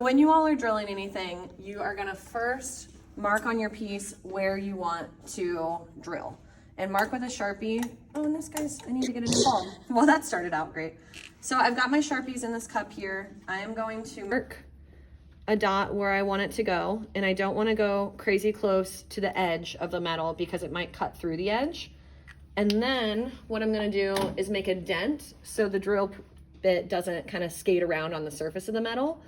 When you all are drilling anything, you are gonna first mark on your piece where you want to drill. And mark with a Sharpie. Oh, and this guy's, I need to get a new bulb. Well, that started out great. So I've got my Sharpies in this cup here. I am going to mark a dot where I want it to go, and I don't want to go crazy close to the edge of the metal because it might cut through the edge. And then what I'm going to do is make a dent so the drill bit doesn't kind of skate around on the surface of the metal.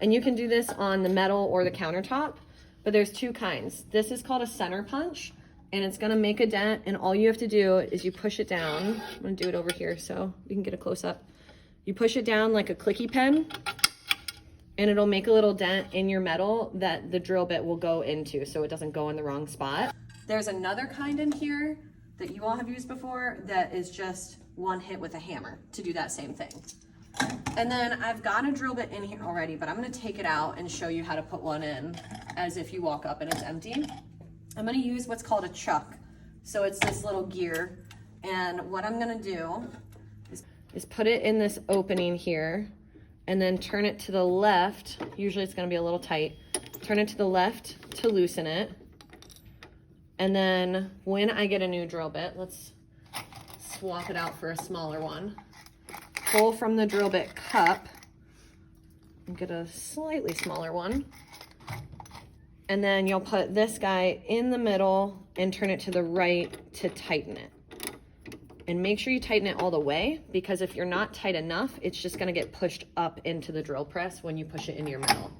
And you can do this on the metal or the countertop, but there's two kinds. This is called a center punch, and it's going to make a dent, and all you have to do is you push it down. I'm going to do it over here so you can get a close up. You push it down like a clicky pen, and it'll make a little dent in your metal that the drill bit will go into so it doesn't go in the wrong spot. There's another kind in here that you all have used before that is just one hit with a hammer to do that same thing. And then I've got a drill bit in here already, but I'm gonna take it out and show you how to put one in as if you walk up and it's empty. I'm gonna use what's called a chuck. So it's this little gear. And what I'm gonna do is put it in this opening here, and then turn it to the left. Usually it's gonna be a little tight. Turn it to the left to loosen it. And then when I get a new drill bit, let's swap it out for a smaller one. Pull from the drill bit cup and get a slightly smaller one. And then you'll put this guy in the middle and turn it to the right to tighten it. And make sure you tighten it all the way, because if you're not tight enough, it's just gonna get pushed up into the drill press when you push it into your metal.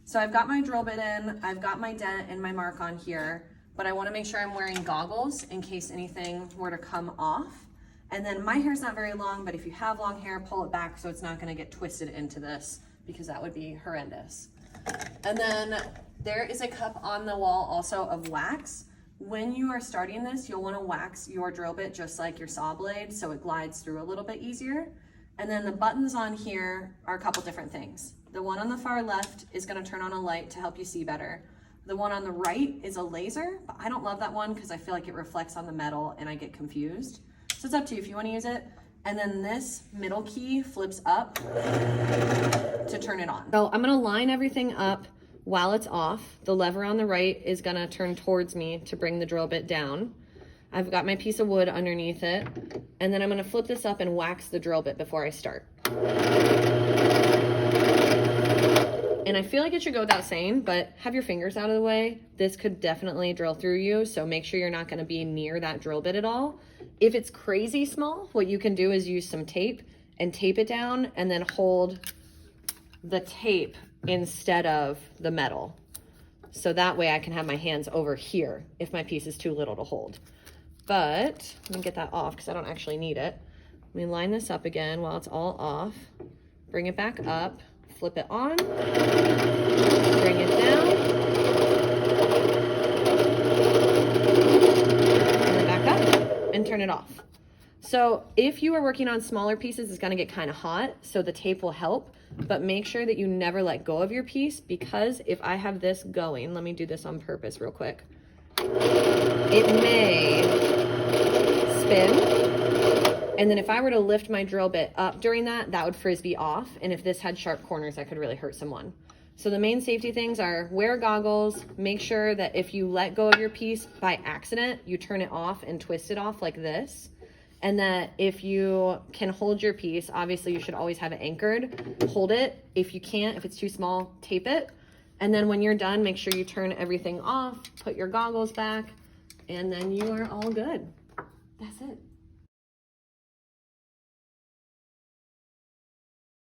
So I've got my drill bit in, I've got my dent and my mark on here, but I wanna make sure I'm wearing goggles in case anything were to come off. And then my hair's not very long, but if you have long hair, pull it back so it's not gonna get twisted into this, because that would be horrendous. And then there is a cup on the wall also of wax. When you are starting this, you'll want to wax your drill bit just like your saw blade so it glides through a little bit easier. And then the buttons on here are a couple different things. The one on the far left is going to turn on a light to help you see better. The one on the right is a laser, but I don't love that one because I feel like it reflects on the metal and I get confused. So it's up to you if you want to use it. And then this middle key flips up to turn it on. So I'm going to line everything up while it's off. The lever on the right is gonna turn towards me to bring the drill bit down. I've got my piece of wood underneath it, and then I'm gonna flip this up and wax the drill bit before I start. And I feel like it should go without saying, but have your fingers out of the way. This could definitely drill through you, so make sure you're not gonna be near that drill bit at all. If it's crazy small, what you can do is use some tape and tape it down, and then hold the tape instead of the metal. So that way I can have my hands over here if my piece is too little to hold. But let me get that off because I don't actually need it. Let me line this up again while it's all off. Bring it back up, flip it on, bring it down, bring it back up, and turn it off. So if you are working on smaller pieces, it's gonna get kind of hot, so the tape will help, but make sure that you never let go of your piece, because if I have this going, let me do this on purpose real quick. It may spin, and then if I were to lift my drill bit up during that, that would frisbee off, and if this had sharp corners, that could really hurt someone. So the main safety things are wear goggles, make sure that if you let go of your piece by accident, you turn it off and twist it off like this. And that if you can hold your piece, obviously you should always have it anchored. Hold it. If you can't, if it's too small, tape it. And then when you're done, make sure you turn everything off, put your goggles back, and then you are all good. That's it.